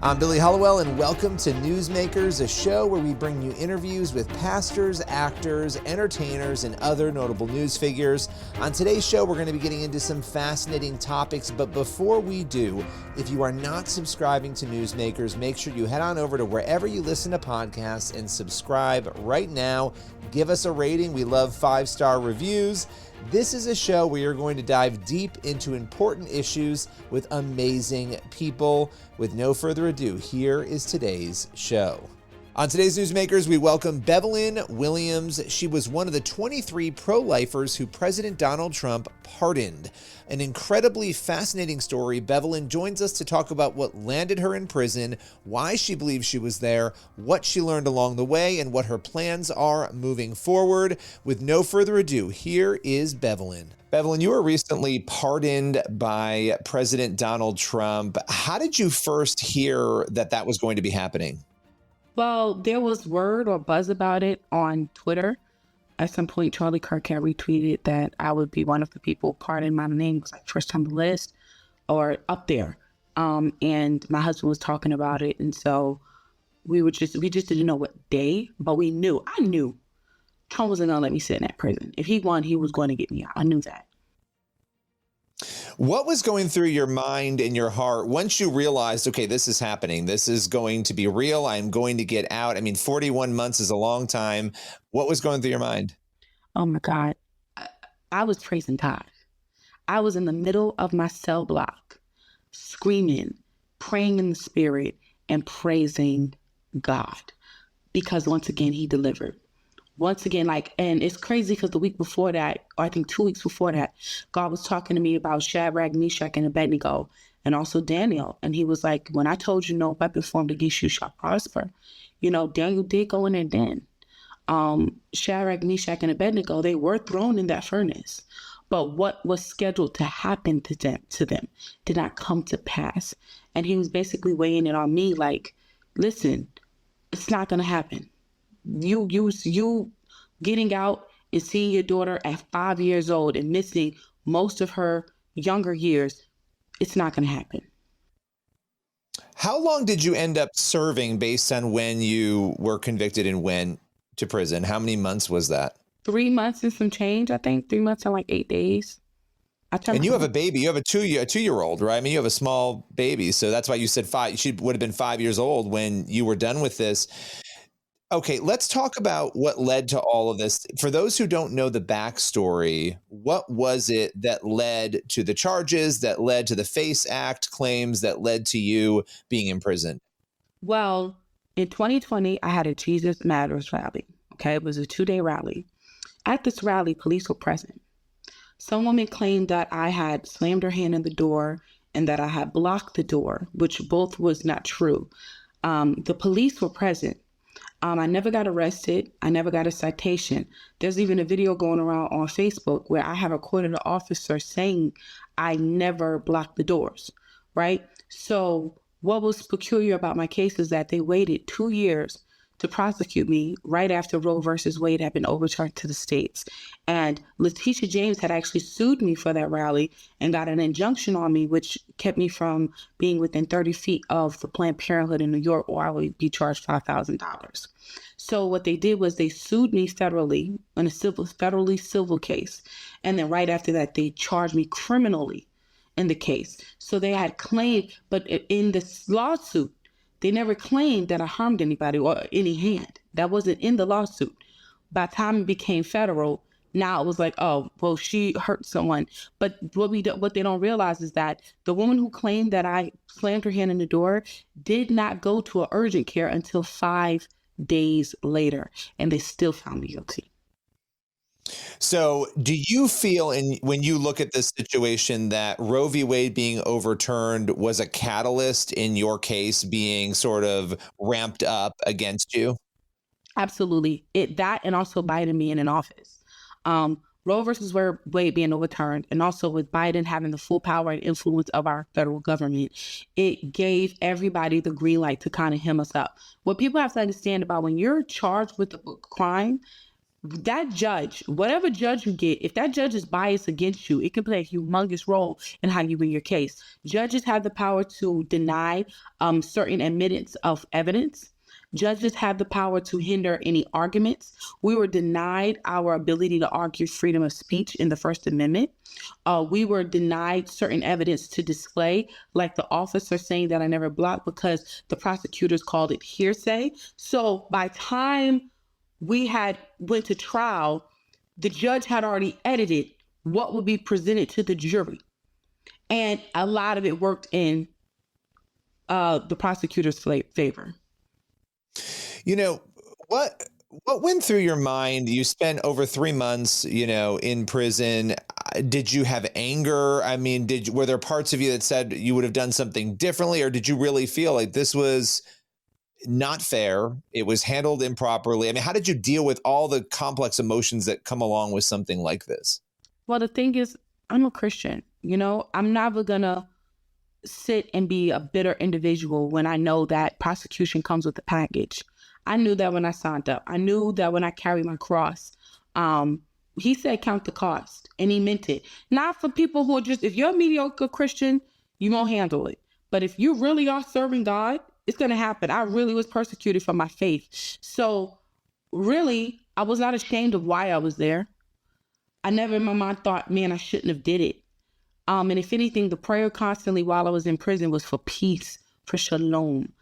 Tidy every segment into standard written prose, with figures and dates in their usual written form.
I'm Billy Hollowell, and welcome to Newsmakers, a show where we bring you interviews with pastors, actors, entertainers, and other notable news figures. On today's show, we're going to be getting into some fascinating topics, but before we do, if you are not subscribing to Newsmakers, make sure you head on over to wherever you listen to podcasts and subscribe right now. Give us a rating. We love 5-star reviews. This is a show where you're going to dive deep into important issues with amazing people. With no further ado, here is today's show. On today's Newsmakers, we welcome Bevelyn Williams. She was one of the 23 pro-lifers who President Donald Trump pardoned. An incredibly fascinating story. Bevelyn joins us to talk about what landed her in prison, why she believes she was there, what she learned along the way, and what her plans are moving forward. With no further ado, here is Bevelyn. Bevelyn, you were recently pardoned by President Donald Trump. How did you first hear that that was going to be happening? Well, there was word or buzz about it on Twitter. At some point, Charlie Kirk had retweeted that I would be one of the people pardoned. My name was like first on the list or up there. And my husband was talking about it. And so we just didn't know what day, but I knew Trump wasn't going to let me sit in that prison. If he won, he was going to get me out. I knew that. What was going through your mind and your heart once you realized, okay, this is happening, this is going to be real, I'm going to get out? I mean, 41 months is a long time. What was going through your mind? Oh my God. I was praising God. I was in the middle of my cell block, screaming, praying in the spirit, and praising God. Because once again, he delivered. Once again, and it's crazy because the week before that, or I think 2 weeks before that, God was talking to me about Shadrach, Meshach, and Abednego, and also Daniel. And he was like, when I told you no weapon formed against you shall prosper, Daniel did go in there then. Shadrach, Meshach, and Abednego, they were thrown in that furnace. But what was scheduled to happen to them did not come to pass. And he was basically weighing it on me like, listen, it's not going to happen. You getting out and seeing your daughter at 5 years old and missing most of her younger years, it's not going to happen. How long did you end up serving based on when you were convicted and went to prison? How many months was that? 3 months and some change, I think. 3 months and 8 days. And you have a baby. You have a two-year-old, right? I mean, you have a small baby. So that's why you said she would have been 5 years old when you were done with this. Okay, let's talk about what led to all of this. For those who don't know the backstory, what was it that led to the charges, that led to the FACE Act claims, that led to you being imprisoned? Well, in 2020, I had a Jesus Matters rally. Okay, it was a 2-day rally. At this rally, police were present. Some woman claimed that I had slammed her hand in the door and that I had blocked the door, which both was not true. The police were present. I never got arrested. I never got a citation. There's even a video going around on Facebook where I have recorded an officer saying I never blocked the doors, right? So what was peculiar about my case is that they waited 2 years to prosecute me right after Roe versus Wade had been overturned to the states. And Letitia James had actually sued me for that rally and got an injunction on me, which kept me from being within 30 feet of the Planned Parenthood in New York, or I would be charged $5,000. So what they did was they sued me federally in a federally civil case. And then right after that, they charged me criminally in the case. So they had claimed, but in this lawsuit, they never claimed that I harmed anybody or any hand. That wasn't in the lawsuit. By the time it became federal, now it was like, oh, well, she hurt someone. But what they don't realize is that the woman who claimed that I slammed her hand in the door did not go to an urgent care until 5 days later, and they still found me guilty. So do you feel, when you look at this situation, that Roe v. Wade being overturned was a catalyst in your case being sort of ramped up against you? Absolutely. That and also Biden being in office. Roe versus Wade being overturned, and also with Biden having the full power and influence of our federal government, it gave everybody the green light to kind of hem us up. What people have to understand about when you're charged with a crime, that judge, whatever judge you get, if that judge is biased against you, it can play a humongous role in how you win your case. Judges have the power to deny certain admittance of evidence. Judges have the power to hinder any arguments. We were denied our ability to argue freedom of speech in the First Amendment. We were denied certain evidence to display, like the officer saying that I never blocked because the prosecutors called it hearsay. So by time we had went to trial, the judge had already edited what would be presented to the jury. And a lot of it worked in the prosecutor's favor. You know, what went through your mind? You spent over 3 months, in prison. Did you have anger? I mean, were there parts of you that said you would have done something differently, or did you really feel like this was not fair? It was handled improperly. I mean, how did you deal with all the complex emotions that come along with something like this? Well, the thing is, I'm a Christian. I'm never gonna sit and be a bitter individual when I know that prosecution comes with a package. I knew that when I signed up. I knew that when I carried my cross. He said count the cost, and he meant it. Not for people who are just, if you're a mediocre Christian, you won't handle it. But if you really are serving God, it's going to happen. I really was persecuted for my faith. So really, I was not ashamed of why I was there. I never in my mind thought, man, I shouldn't have did it. And if anything, the prayer constantly while I was in prison was for peace, for shalom.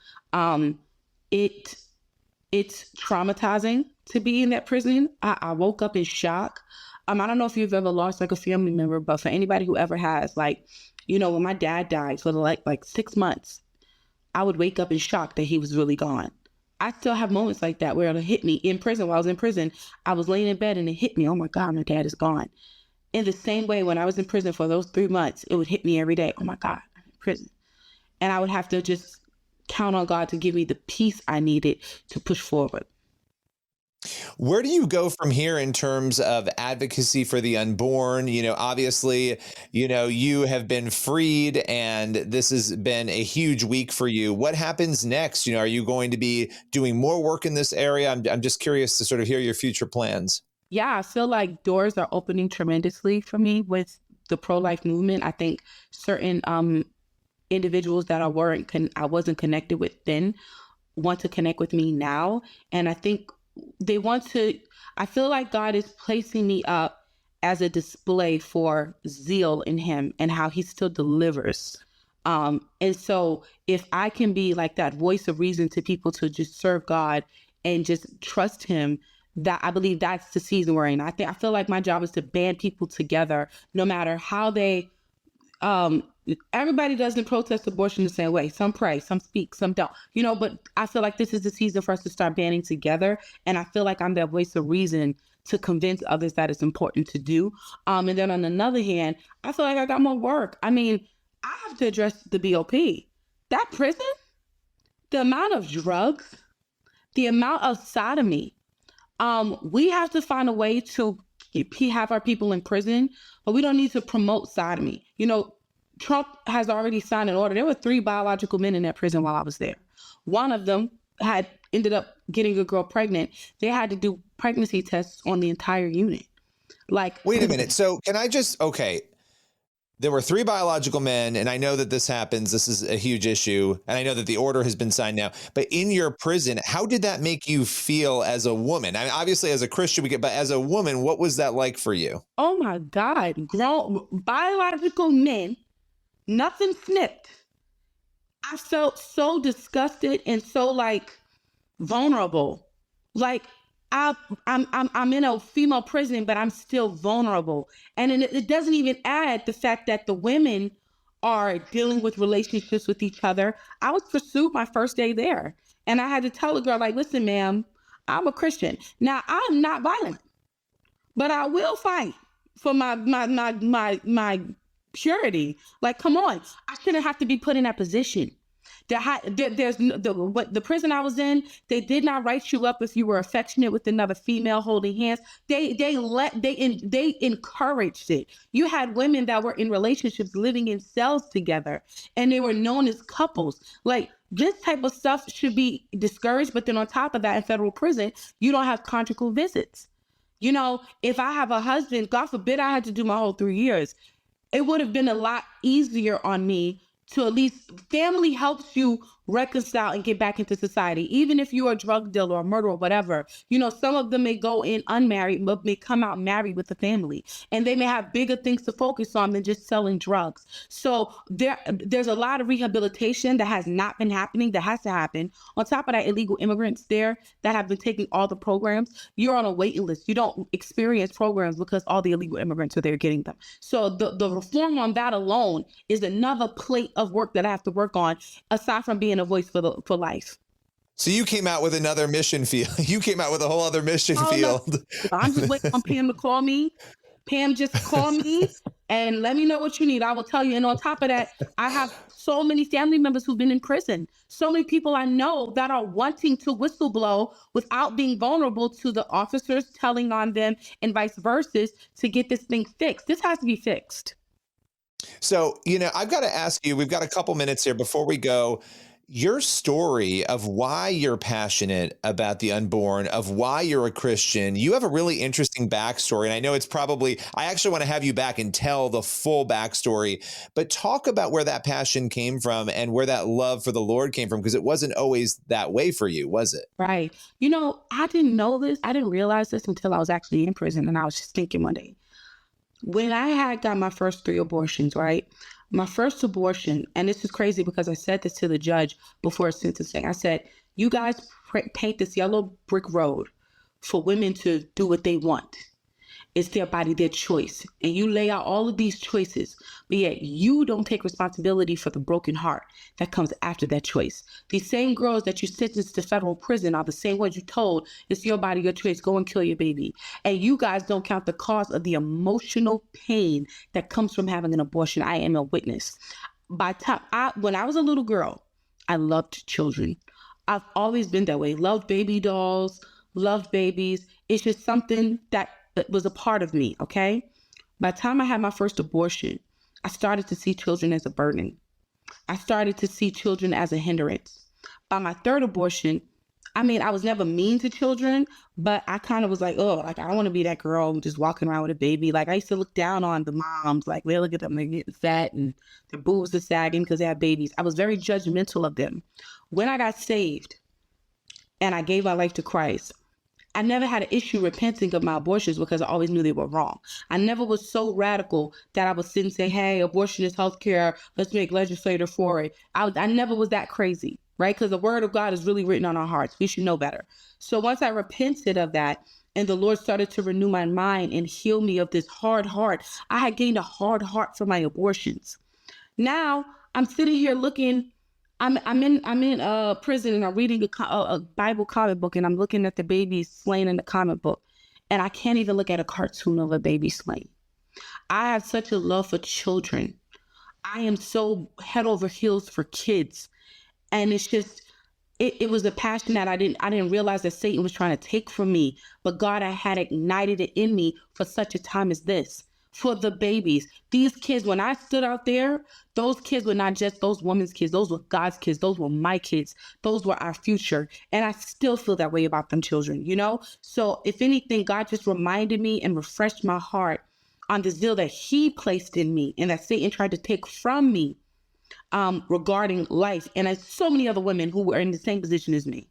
It's traumatizing to be in that prison. I woke up in shock. I don't know if you've ever lost like a family member, but for anybody who ever has, when my dad died for like 6 months, I would wake up in shock that he was really gone. I still have moments like that where it'll hit me in prison. While I was in prison, I was laying in bed and it hit me. Oh my God, my dad is gone. In the same way, when I was in prison for those 3 months, it would hit me every day. Oh my God, I'm in prison. And I would have to just count on God to give me the peace I needed to push forward. Where do you go from here in terms of advocacy for the unborn? Obviously, you have been freed and this has been a huge week for you. What happens next? Are you going to be doing more work in this area? I'm just curious to sort of hear your future plans. Yeah, I feel like doors are opening tremendously for me with the pro-life movement. I think certain individuals that I wasn't connected with then want to connect with me now. And I think I feel like God is placing me up as a display for zeal in him and how he still delivers. And so if I can be like that voice of reason to people to just serve God and just trust him, that I believe that's the season we're in. I feel like my job is to band people together, no matter how they, everybody doesn't protest abortion the same way. Some pray, some speak, some don't, but I feel like this is the season for us to start banding together. And I feel like I'm that voice of reason to convince others that it's important to do. And then on another hand, I feel like I got more work. I mean, I have to address the BOP. That prison, the amount of drugs, the amount of sodomy. We have to find a way to have our people in prison, but we don't need to promote sodomy. Trump has already signed an order. There were 3 biological men in that prison while I was there. One of them had ended up getting a girl pregnant. They had to do pregnancy tests on the entire unit. Wait a minute. So okay. There were 3 biological men, and I know that this happens. This is a huge issue, and I know that the order has been signed now. But in your prison, how did that make you feel as a woman? I mean, obviously, as a Christian, but as a woman, what was that like for you? Oh my God, grown biological men, nothing snipped. I felt so disgusted and so vulnerable. I'm in a female prison, but I'm still vulnerable. And it doesn't even add the fact that the women are dealing with relationships with each other. I was pursued my first day there. And I had to tell the girl, listen, ma'am, I'm a Christian. Now, I'm not violent, but I will fight for my purity. Come on. I shouldn't have to be put in that position. The prison I was in, they did not write you up if you were affectionate with another female holding hands. They encouraged it. You had women that were in relationships living in cells together, and they were known as couples. This type of stuff should be discouraged. But then on top of that, in federal prison, you don't have conjugal visits. You know, if I have a husband, God forbid I had to do my whole 3 years, it would have been a lot easier on me to at least family helps you reconcile and get back into society. Even if you're a drug dealer or a murderer or whatever, you know, some of them may go in unmarried, but may come out married with a family. And they may have bigger things to focus on than just selling drugs. So there's a lot of rehabilitation that has not been happening that has to happen. On top of that, illegal immigrants there that have been taking all the programs, you're on a waiting list. You don't experience programs because all the illegal immigrants are there getting them. So the reform on that alone is another plate of work that I have to work on, aside from being a voice for life. So you came out with another mission field. You came out with a whole other mission Oh, no. field. I'm just waiting on Pam to call me. Pam, just call me and let me know what you need. I will tell you. And on top of that, I have so many family members who've been in prison. So many people I know that are wanting to whistleblow without being vulnerable to the officers telling on them and vice versa to get this thing fixed. This has to be fixed. So, I've got to ask you, we've got a couple minutes here before we go. Your story of why you're passionate about the unborn, of why you're a Christian, you have a really interesting backstory. And I know I actually want to have you back and tell the full backstory, but talk about where that passion came from and where that love for the Lord came from, because it wasn't always that way for you, was it? Right. You know, I didn't know this. I didn't realize this until I was actually in prison. And I was just thinking one day, when I had got my first 3 abortions, right? My first abortion, and this is crazy because I said this to the judge before sentencing. I said, you guys paint this yellow brick road for women to do what they want. It's their body, their choice. And you lay out all of these choices, but yet you don't take responsibility for the broken heart that comes after that choice. These same girls that you sentenced to federal prison are the same ones you told, it's your body, your choice, go and kill your baby. And you guys don't count the cost of the emotional pain that comes from having an abortion. I am a witness. When I was a little girl, I loved children. I've always been that way. Loved baby dolls, loved babies. It's just something that was a part of me, okay? By the time I had my first abortion, I started to see children as a burden. I started to see children as a hindrance. By my third abortion, I was never mean to children, but I kind of was like, oh, like, I don't want to be that girl just walking around with a baby. Like, I used to look down on the moms, like, they look at them, they're getting fat and their boobs are sagging because they have babies. I was very judgmental of them. When I got saved and I gave my life to Christ, I never had an issue repenting of my abortions because I always knew they were wrong. I never was so radical that I would sit and say, hey, abortion is healthcare. Let's make legislator for it. I never was that crazy, right? Because the word of God is really written on our hearts. We should know better. So once I repented of that and the Lord started to renew my mind and heal me of this hard heart, I had gained a hard heart for my abortions. Now I'm sitting here looking, I'm in prison and I'm reading a Bible comic book and I'm looking at the babies slain in the comic book, and I can't even look at a cartoon of a baby slain. I have such a love for children. I am so head over heels for kids, and it's just it was a passion that I didn't realize that Satan was trying to take from me, but God had ignited it in me for such a time as this. For the babies. These kids, when I stood out there, those kids were not just those women's kids. Those were God's kids. Those were my kids. Those were our future. And I still feel that way about them children, you know? So if anything, God just reminded me and refreshed my heart on the zeal that he placed in me and that Satan tried to take from me regarding life. And as so many other women who were in the same position as me.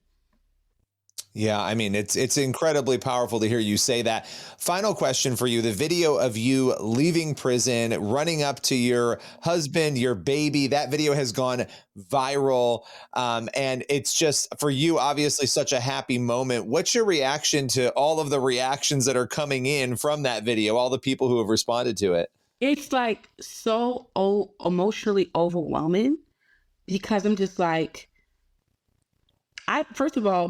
Yeah, it's incredibly powerful to hear you say that. Final question for you. The video of you leaving prison, running up to your husband, your baby, that video has gone viral. And it's just, for you, obviously such a happy moment. What's your reaction to all of the reactions that are coming in from that video, all the people who have responded to it? It's like so emotionally overwhelming because I'm just like, first of all,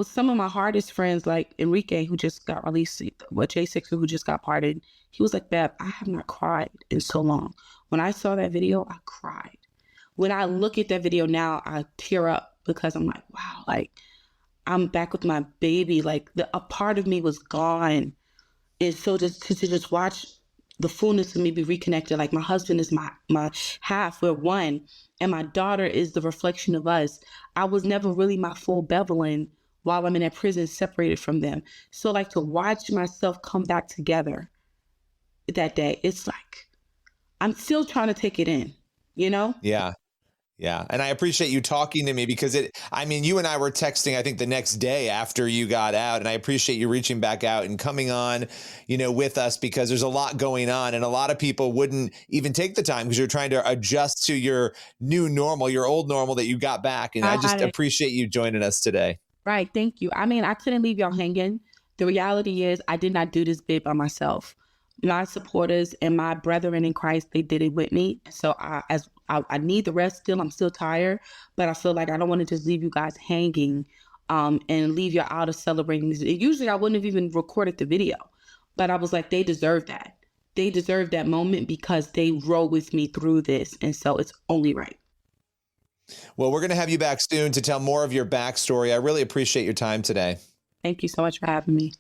some of my hardest friends, like Enrique, who just got released, J6, who just got pardoned, he was like, Bev, I have not cried in so long. When I saw that video, I cried. When I look at that video now, I tear up because I'm like, wow, like I'm back with my baby. Like a part of me was gone. And so to just watch the fullness of me be reconnected, like my husband is my half, we're one, and my daughter is the reflection of us. I was never really my full Bevelyn while I'm in that prison separated from them. So like to watch myself come back together that day, it's like, I'm still trying to take it in, you know? Yeah. Yeah. And I appreciate you talking to me because you and I were texting, I think the next day after you got out, and I appreciate you reaching back out and coming on, with us because there's a lot going on and a lot of people wouldn't even take the time because you're trying to adjust to your new normal, your old normal that you got back. And I just appreciate you joining us today. Right. Thank you. I mean, I couldn't leave y'all hanging. The reality is I did not do this bit by myself. My supporters and my brethren in Christ, they did it with me. So I need the rest still. I'm still tired, but I feel like I don't want to just leave you guys hanging and leave you out of celebrating this. Usually I wouldn't have even recorded the video, but I was like, they deserve that. They deserve that moment because they rode with me through this. And so it's only right. Well, we're going to have you back soon to tell more of your backstory. I really appreciate your time today. Thank you so much for having me.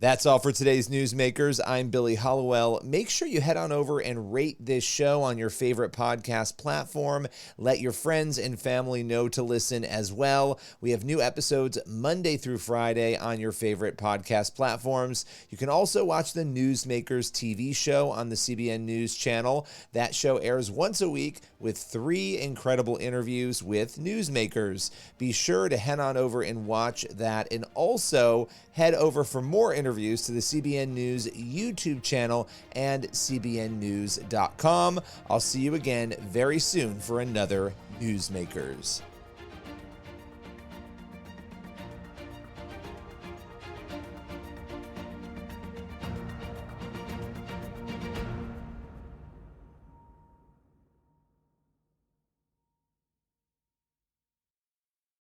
That's all for today's Newsmakers. I'm Billy Hollowell. Make sure you head on over and rate this show on your favorite podcast platform. Let your friends and family know to listen as well. We have new episodes Monday through Friday on your favorite podcast platforms. You can also watch the Newsmakers TV show on the CBN News channel. That show airs once a week with 3 incredible interviews with newsmakers. Be sure to head on over and watch that, and also head over for more interviews to the CBN News YouTube channel and cbnnews.com. I'll see you again very soon for another Newsmakers.